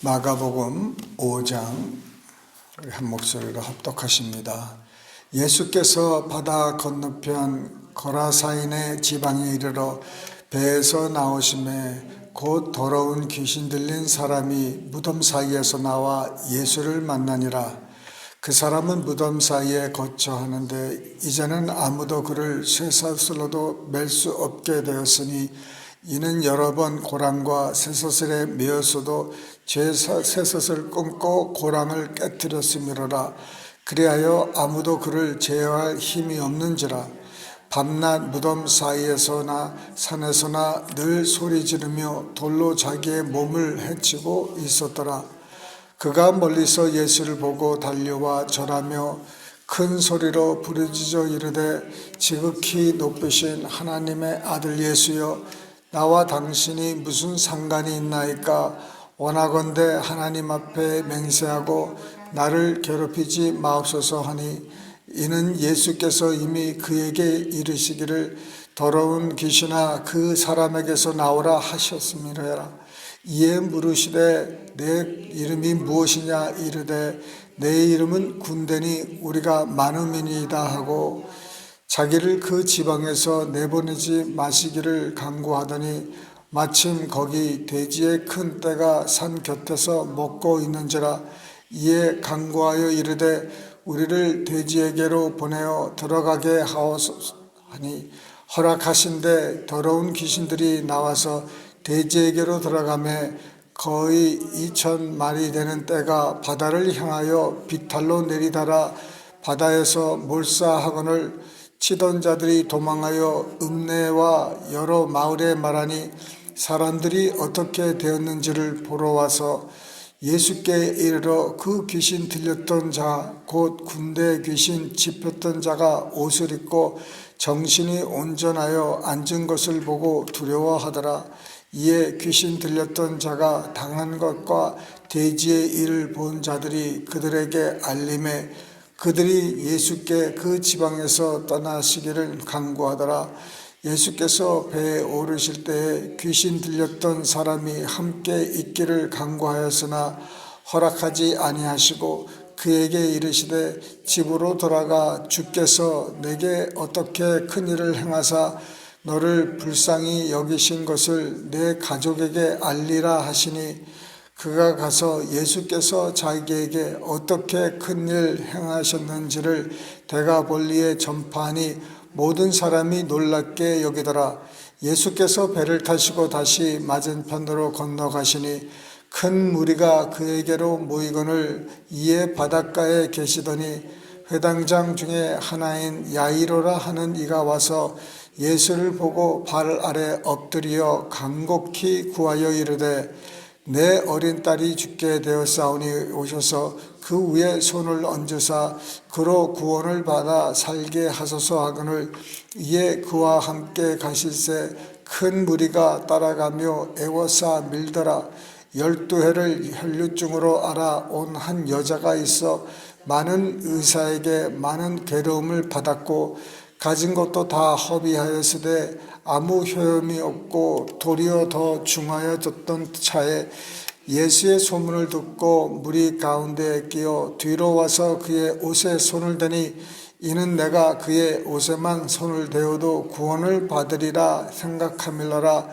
마가복음 5장 우리 한 목소리로 합독하십니다. 예수께서 바다 건너편 거라사인의 지방에 이르러 배에서 나오심에 곧 더러운 귀신 들린 사람이 무덤 사이에서 나와 예수를 만나니라. 그 사람은 무덤 사이에 거처 하는데 이제는 아무도 그를 쇠사슬로도 맬 수 없게 되었으니 이는 여러 번 고랑과 쇠사슬에 매었어도 쇠사슬 끊고 고랑을 깨뜨렸음이로라. 그리하여 아무도 그를 제어할 힘이 없는지라. 밤낮 무덤 사이에서나 산에서나 늘 소리 지르며 돌로 자기의 몸을 해치고 있었더라. 그가 멀리서 예수를 보고 달려와 절하며 큰 소리로 부르짖어 이르되 지극히 높으신 하나님의 아들 예수여, 나와 당신이 무슨 상관이 있나이까? 원하건대 하나님 앞에 맹세하고 나를 괴롭히지 마옵소서 하니, 이는 예수께서 이미 그에게 이르시기를 더러운 귀신아 그 사람에게서 나오라 하셨음이라. 이에 물으시되 내 이름이 무엇이냐? 이르되 내 이름은 군대니 우리가 많음이니이다 하고 자기를 그 지방에서 내보내지 마시기를 간구하더니 마침 거기 돼지의 큰 떼가 산 곁에서 먹고 있는지라. 이에 간구하여 이르되 우리를 돼지에게로 보내어 들어가게 하옵소서 하니 허락하신대 더러운 귀신들이 나와서 돼지에게로 들어가매 거의 2,000마리 되는 떼가 바다를 향하여 비탈로 내리달아 바다에서 몰사하거늘 치던 자들이 도망하여 읍내와 여러 마을에 말하니 사람들이 어떻게 되었는지를 보러 와서 예수께 이르러 그 귀신 들렸던 자 곧 군대 귀신 짚혔던 자가 옷을 입고 정신이 온전하여 앉은 것을 보고 두려워하더라. 이에 귀신 들렸던 자가 당한 것과 돼지의 일을 본 자들이 그들에게 알림해 그들이 예수께 그 지방에서 떠나시기를 간구하더라. 예수께서 배에 오르실 때에 귀신 들렸던 사람이 함께 있기를 간구하였으나 허락하지 아니하시고 그에게 이르시되 집으로 돌아가 주께서 내게 어떻게 큰 일을 행하사 너를 불쌍히 여기신 것을 내 가족에게 알리라 하시니, 그가 가서 예수께서 자기에게 어떻게 큰 일 행하셨는지를 대가볼리에 전파하니 모든 사람이 놀랍게 여기더라. 예수께서 배를 타시고 다시 맞은편으로 건너가시니 큰 무리가 그에게로 모이거늘 이에 바닷가에 계시더니 회당장 중에 하나인 야이로라 하는 이가 와서 예수를 보고 발 아래 엎드려 간곡히 구하여 이르되 내 어린 딸이 죽게 되었사오니 오셔서 그 위에 손을 얹으사 그로 구원을 받아 살게 하소서 하거늘, 이에 그와 함께 가실새 큰 무리가 따라가며 애워싸 밀더라. 12해를 혈류증으로 알아온 한 여자가 있어 많은 의사에게 많은 괴로움을 받았고 가진 것도 다 허비하였으되 아무 효험이 없고 도리어 더 중하여졌던 차에 예수의 소문을 듣고 무리 가운데에 끼어 뒤로 와서 그의 옷에 손을 대니 이는 내가 그의 옷에만 손을 대어도 구원을 받으리라 생각함일러라.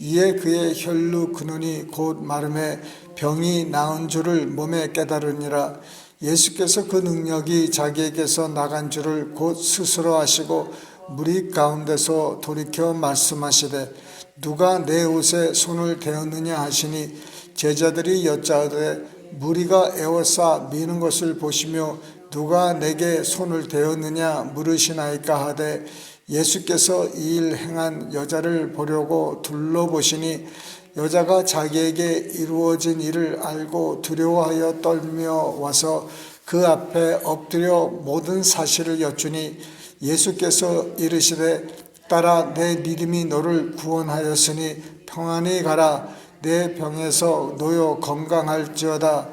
이에 그의 혈루 근원이 곧 마름에 병이 나은 줄을 몸에 깨달으니라. 예수께서 그 능력이 자기에게서 나간 줄을 곧 스스로 아시고 무리 가운데서 돌이켜 말씀하시되 누가 내 옷에 손을 대었느냐 하시니 제자들이 여짜오되 무리가 애워싸 미는 것을 보시며 누가 내게 손을 대었느냐 물으시나이까 하되 예수께서 이 일 행한 여자를 보려고 둘러보시니 여자가 자기에게 이루어진 일을 알고 두려워하여 떨며 와서 그 앞에 엎드려 모든 사실을 여쭈니 예수께서 이르시되 딸아 내 믿음이 너를 구원하였으니 평안히 가라. 내 병에서 놓여 건강할지어다.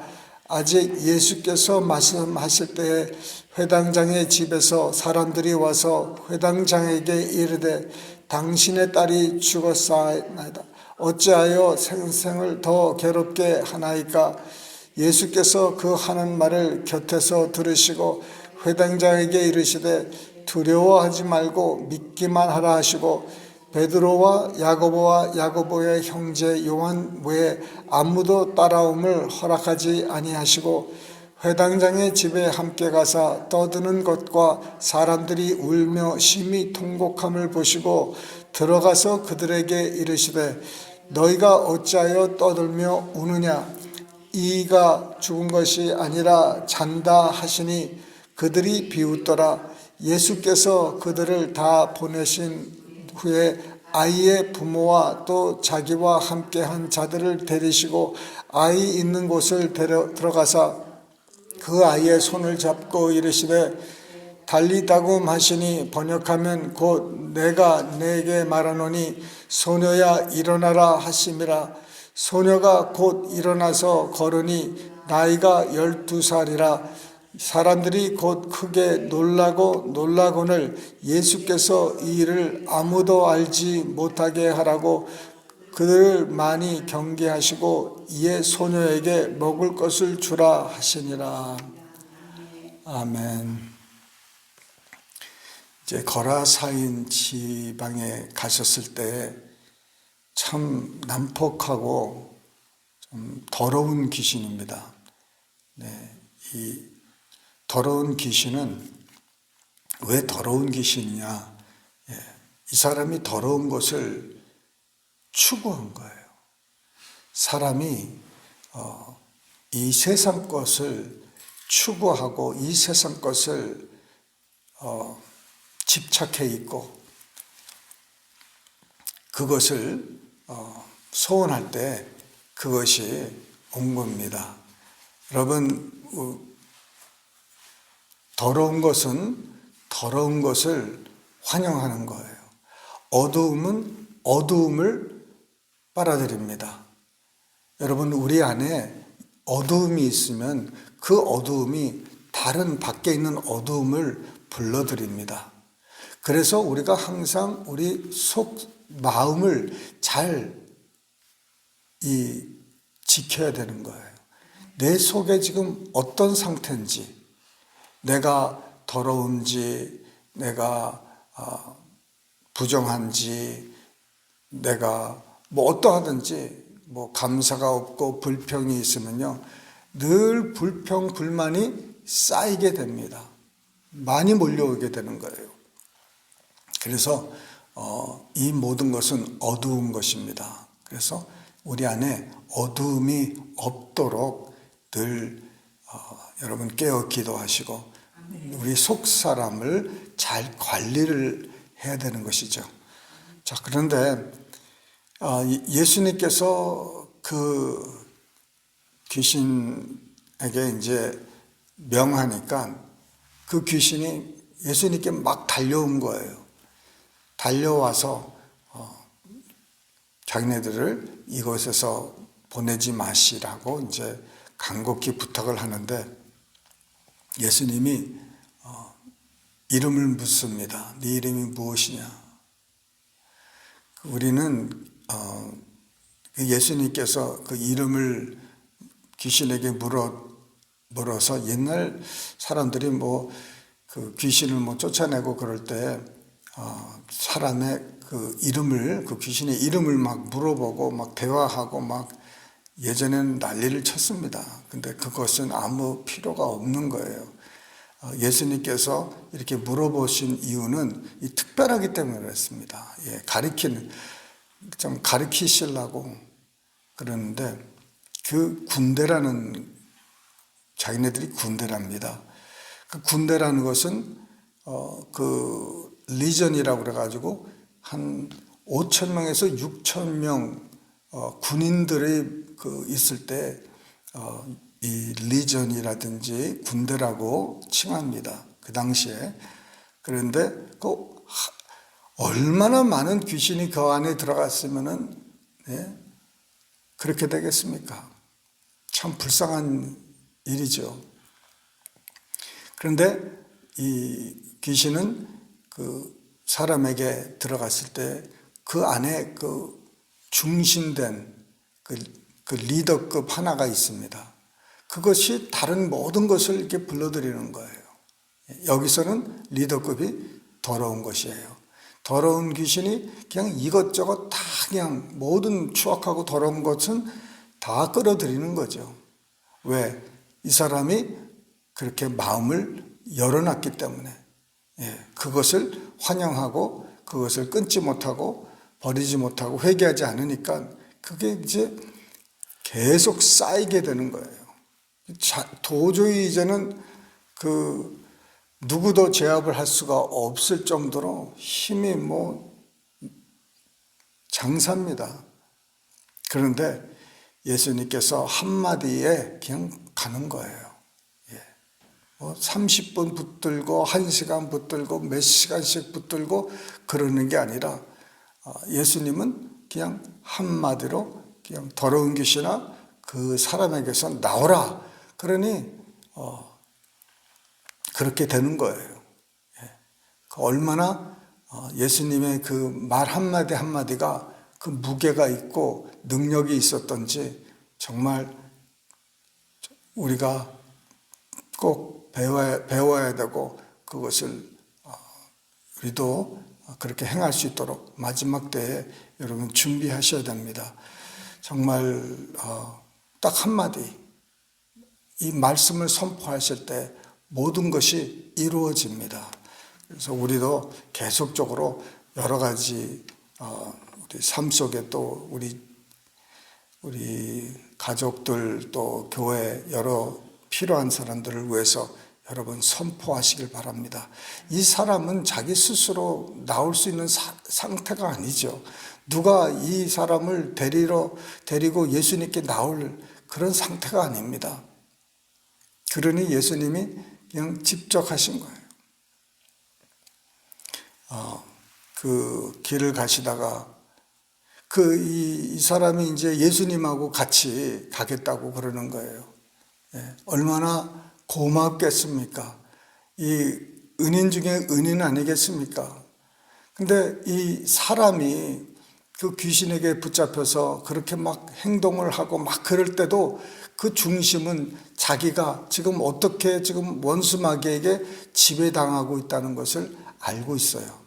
아직 예수께서 말씀하실 때에 회당장의 집에서 사람들이 와서 회당장에게 이르되 당신의 딸이 죽었사옵나이다. 어찌하여 생생을 더 괴롭게 하나이까? 예수께서 그 하는 말을 곁에서 들으시고 회당장에게 이르시되 두려워하지 말고 믿기만 하라 하시고 베드로와 야고보의 형제 요한 외에 아무도 따라옴을 허락하지 아니하시고 회당장의 집에 함께 가사 떠드는 것과 사람들이 울며 심히 통곡함을 보시고 들어가서 그들에게 이르시되 너희가 어찌하여 떠들며 우느냐? 이가 죽은 것이 아니라 잔다 하시니 그들이 비웃더라. 예수께서 그들을 다 보내신 후에 아이의 부모와 또 자기와 함께한 자들을 데리시고 아이 있는 곳을 들어가사 그 아이의 손을 잡고 이르시되 달리다굼 하시니 번역하면 곧 내가 네게 말하노니 소녀야 일어나라 하심이라. 소녀가 곧 일어나서 걸으니 나이가 12살이라. 사람들이 곧 크게 놀라고는 예수께서 이 일을 아무도 알지 못하게 하라고 그들을 많이 경계하시고 이에 소녀에게 먹을 것을 주라 하시니라. 아멘. 이제 거라사인 지방에 가셨을 때 참 난폭하고 좀 더러운 귀신입니다. 네, 이 더러운 귀신은 왜 더러운 귀신이냐? 이 사람이 더러운 것을 추구한 거예요. 사람이 이 세상 것을 추구하고 이 세상 것을 집착해 있고 그것을 소원할 때 그것이 온 겁니다. 여러분, 더러운 것은 더러운 것을 환영하는 거예요. 어두움은 어두움을 빨아들입니다. 여러분, 우리 안에 어두움이 있으면 그 어두움이 다른 밖에 있는 어두움을 불러들입니다. 그래서 우리가 항상 우리 마음을 잘 지켜야 되는 거예요. 내 속에 지금 어떤 상태인지, 내가 더러운지, 내가 부정한지, 내가 어떠하든지 감사가 없고 불평이 있으면요, 늘 불평, 불만이 쌓이게 됩니다. 많이 몰려오게 되는 거예요. 그래서 이 모든 것은 어두운 것입니다. 그래서 우리 안에 어두움이 없도록 늘 여러분 깨어 기도하시고 우리 속 사람을 잘 관리를 해야 되는 것이죠. 자, 그런데 예수님께서 그 귀신에게 이제 명하니까 그 귀신이 예수님께 막 달려온 거예요. 달려와서 자기네들을 이곳에서 보내지 마시라고 이제 간곡히 부탁을 하는데 예수님이 이름을 묻습니다. 네 이름이 무엇이냐? 우리는 예수님께서 그 이름을 귀신에게 물어서 옛날 사람들이 그 귀신을 쫓아내고 그럴 때 사람의 그 이름을, 그 귀신의 이름을 막 물어보고 막 대화하고 막 예전에는 난리를 쳤습니다. 근데 그것은 아무 필요가 없는 거예요. 예수님께서 이렇게 물어보신 이유는 특별하기 때문에 그랬습니다. 좀 가르치시려고 그러는데 그 군대라는, 자기네들이 군대랍니다. 그 군대라는 것은 그 리전이라고 그래가지고 한 5,000명에서 6,000명 군인들이 있을 때 이 리전이라든지 군대라고 칭합니다. 그 당시에. 그런데 얼마나 많은 귀신이 그 안에 들어갔으면은 그렇게 되겠습니까? 참 불쌍한 일이죠. 그런데 이 귀신은 그 사람에게 들어갔을 때 그 안에 그 중심된 그 리더급 하나가 있습니다. 그것이 다른 모든 것을 이렇게 불러들이는 거예요. 여기서는 리더급이 더러운 것이에요. 더러운 귀신이 그냥 이것저것 다 그냥 모든 추악하고 더러운 것은 다 끌어들이는 거죠. 왜? 이 사람이 그렇게 마음을 열어놨기 때문에 그것을 환영하고 그것을 끊지 못하고 버리지 못하고 회개하지 않으니까 그게 이제 계속 쌓이게 되는 거예요. 도저히 이제는 누구도 제압을 할 수가 없을 정도로 힘이 장사입니다. 그런데 예수님께서 한마디에 그냥 가는 거예요. 30분 붙들고 1시간 붙들고 몇 시간씩 붙들고 그러는 게 아니라 예수님은 그냥 한마디로 그냥 더러운 귀신아 그 사람에게서 나오라. 그러니 그렇게 되는 거예요. 얼마나 예수님의 그 말 한마디 한마디가 그 무게가 있고 능력이 있었던지 정말 우리가 꼭 배워야 되고 그것을 우리도 그렇게 행할 수 있도록 마지막 때에 여러분 준비하셔야 됩니다. 정말 딱 한마디 이 말씀을 선포하실 때 모든 것이 이루어집니다. 그래서 우리도 계속적으로 여러 가지 우리 삶 속에 또 우리 가족들 또 교회 여러 필요한 사람들을 위해서 여러분 선포하시길 바랍니다. 이 사람은 자기 스스로 나올 수 있는 상태가 아니죠. 누가 이 사람을 데리고 예수님께 나올 그런 상태가 아닙니다. 그러니 예수님이 그냥 직접 하신 거예요. 그 길을 가시다가 이 사람이 이제 예수님하고 같이 가겠다고 그러는 거예요. 얼마나 고맙겠습니까? 이 은인 중에 은인 아니겠습니까? 근데 이 사람이 그 귀신에게 붙잡혀서 그렇게 막 행동을 하고 막 그럴 때도 그 중심은 자기가 지금 어떻게 지금 원수 마귀에게 지배당하고 있다는 것을 알고 있어요.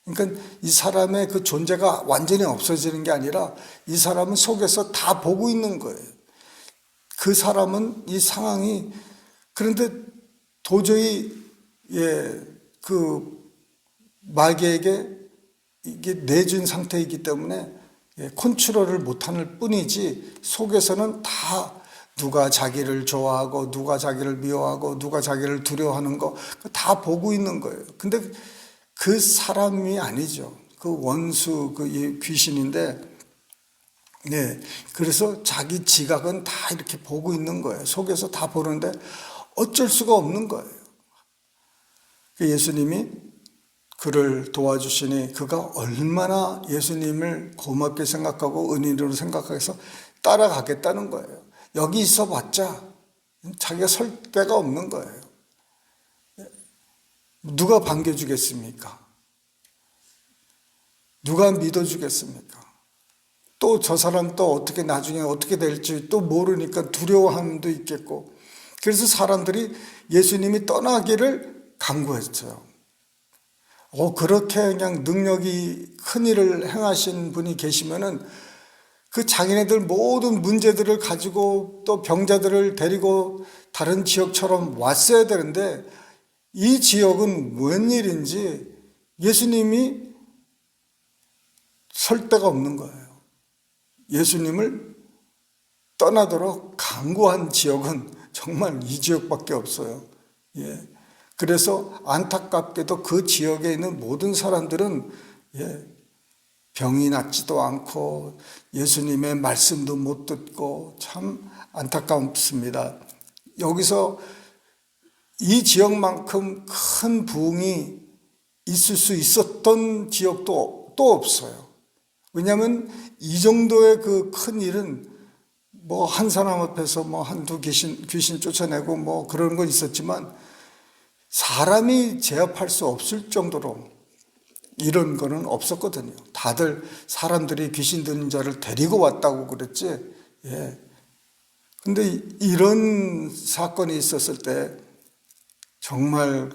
그러니까 이 사람의 그 존재가 완전히 없어지는 게 아니라 이 사람은 속에서 다 보고 있는 거예요. 그 사람은 이 상황이 그런데 도저히 그 마귀에게 이게 내준 상태이기 때문에 컨트롤을 못하는 뿐이지 속에서는 다 누가 자기를 좋아하고 누가 자기를 미워하고 누가 자기를 두려워하는 거 다 보고 있는 거예요. 근데 그 사람이 아니죠. 그 원수 그 귀신인데 그래서 자기 지각은 다 이렇게 보고 있는 거예요. 속에서 다 보는데 어쩔 수가 없는 거예요. 예수님이 그를 도와주시니 그가 얼마나 예수님을 고맙게 생각하고 은인으로 생각해서 따라가겠다는 거예요. 여기 있어봤자 자기가 설 데가 없는 거예요. 누가 반겨주겠습니까? 누가 믿어주겠습니까? 또 저 사람 또 어떻게 나중에 어떻게 될지 또 모르니까 두려워함도 있겠고 그래서 사람들이 예수님이 떠나기를 강구했어요. 그렇게 그냥 능력이 큰 일을 행하신 분이 계시면은 그 자기네들 모든 문제들을 가지고 또 병자들을 데리고 다른 지역처럼 왔어야 되는데 이 지역은 웬일인지 예수님이 설 데가 없는 거예요. 예수님을 떠나도록 강구한 지역은 정말 이 지역밖에 없어요. 그래서 안타깝게도 그 지역에 있는 모든 사람들은 병이 낫지도 않고 예수님의 말씀도 못 듣고 참 안타깝습니다. 여기서 이 지역만큼 큰 부흥이 있을 수 있었던 지역도 또 없어요. 왜냐하면 이 정도의 그 큰 일은 한 사람 앞에서 한두 귀신 쫓아내고 그런 건 있었지만 사람이 제압할 수 없을 정도로 이런 거는 없었거든요. 다들 사람들이 귀신 들린 자를 데리고 왔다고 그랬지. 예. 근데 이런 사건이 있었을 때 정말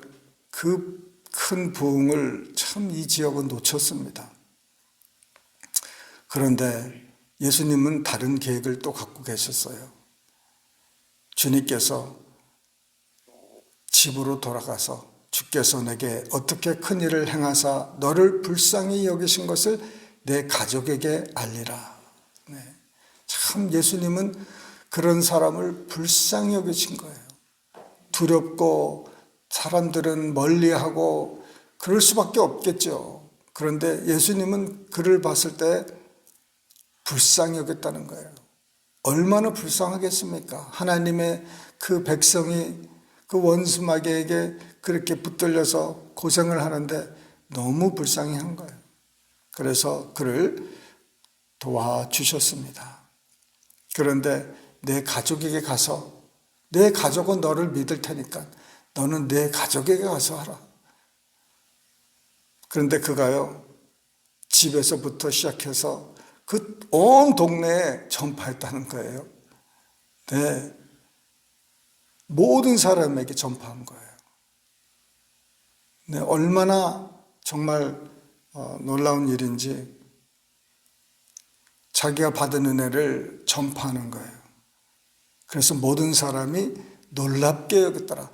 그 큰 부흥을 참 이 지역은 놓쳤습니다. 그런데 예수님은 다른 계획을 또 갖고 계셨어요. 주님께서 집으로 돌아가서 주께서 내게 어떻게 큰 일을 행하사 너를 불쌍히 여기신 것을 내 가족에게 알리라. 네. 참 예수님은 그런 사람을 불쌍히 여기신 거예요. 두렵고 사람들은 멀리하고 그럴 수밖에 없겠죠. 그런데 예수님은 그를 봤을 때 불쌍히 여겼다는 거예요. 얼마나 불쌍하겠습니까? 하나님의 그 백성이 그 원수 마귀에게 그렇게 붙들려서 고생을 하는데 너무 불쌍히 한 거예요. 그래서 그를 도와주셨습니다. 그런데 내 가족에게 가서 내 가족은 너를 믿을 테니까 너는 내 가족에게 가서 하라. 그런데 그가요, 집에서부터 시작해서 그 온 동네에 전파했다는 거예요. 네. 모든 사람에게 전파한 거예요. 네. 얼마나 정말 놀라운 일인지 자기가 받은 은혜를 전파하는 거예요. 그래서 모든 사람이 놀랍게 여겼더라.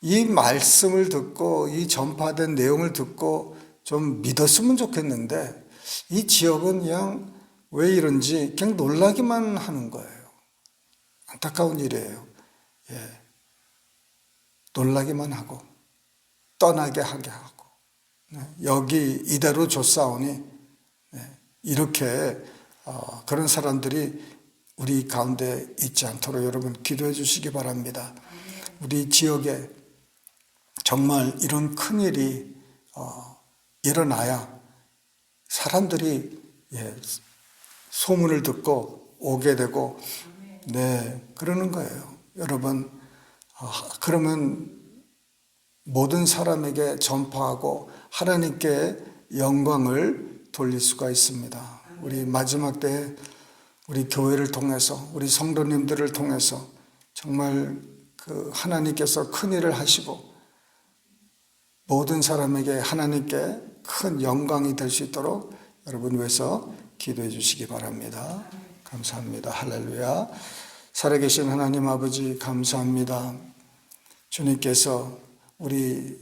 이 말씀을 듣고 이 전파된 내용을 듣고 좀 믿었으면 좋겠는데 이 지역은 그냥 왜 이런지 그냥 놀라기만 하는 거예요. 안타까운 일이에요. 예. 놀라기만 하고 떠나게 하게 하고 여기 이대로 줬사오니 이렇게 그런 사람들이 우리 가운데 있지 않도록 여러분 기도해 주시기 바랍니다. 우리 지역에 정말 이런 큰일이 일어나야 사람들이 소문을 듣고 오게 되고 그러는 거예요. 여러분 그러면 모든 사람에게 전파하고 하나님께 영광을 돌릴 수가 있습니다. 우리 마지막 때에 우리 교회를 통해서 우리 성도님들을 통해서 정말 그 하나님께서 큰 일을 하시고 모든 사람에게 하나님께 큰 영광이 될 수 있도록 여러분 위해서 기도해 주시기 바랍니다. 감사합니다. 할렐루야. 살아계신 하나님 아버지 감사합니다. 주님께서 우리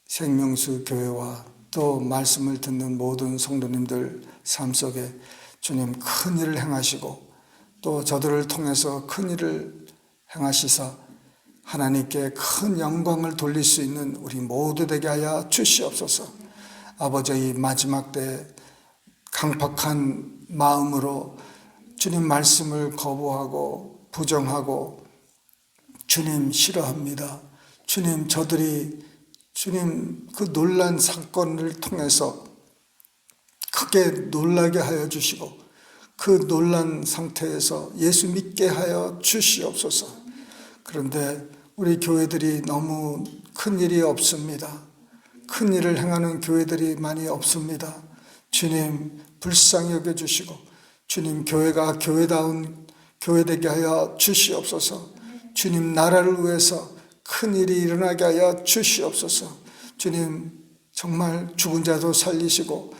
생명수 교회와 또 말씀을 듣는 모든 성도님들 삶 속에 주님 큰 일을 행하시고 또 저들을 통해서 큰 일을 행하시사 하나님께 큰 영광을 돌릴 수 있는 우리 모두 되게 하여 주시옵소서. 아버지 이 마지막 때 강팍한 마음으로 주님 말씀을 거부하고 부정하고 주님 싫어합니다. 주님 저들이 주님 그 놀란 사건을 통해서 크게 놀라게 하여 주시고 그 놀란 상태에서 예수 믿게 하여 주시옵소서. 그런데 우리 교회들이 너무 큰 일이 없습니다. 큰 일을 행하는 교회들이 많이 없습니다. 주님 불쌍히 여겨주시고 주님 교회가 교회다운 교회 되게 하여 주시옵소서. 주님 나라를 위해서 큰 일이 일어나게 하여 주시옵소서. 주님 정말 죽은 자도 살리시고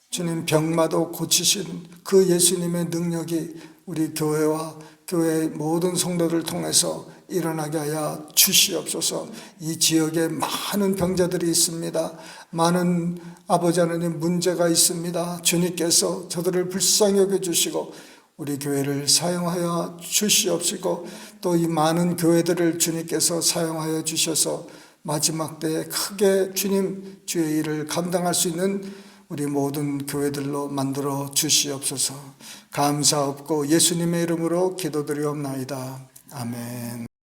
주님 병마도 고치신 그 예수님의 능력이 우리 교회와 교회의 모든 성도들 통해서 일어나게 하여 주시옵소서. 이 지역에 많은 병자들이 있습니다. 많은 아버지 하나님 문제가 있습니다. 주님께서 저들을 불쌍히 여겨주시고 우리 교회를 사용하여 주시옵시고 또 이 많은 교회들을 주님께서 사용하여 주셔서 마지막 때에 크게 주님 주의 일을 감당할 수 있는 우리 모든 교회들로 만들어 주시옵소서. 감사없고 예수님의 이름으로 기도드리옵나이다. 아멘.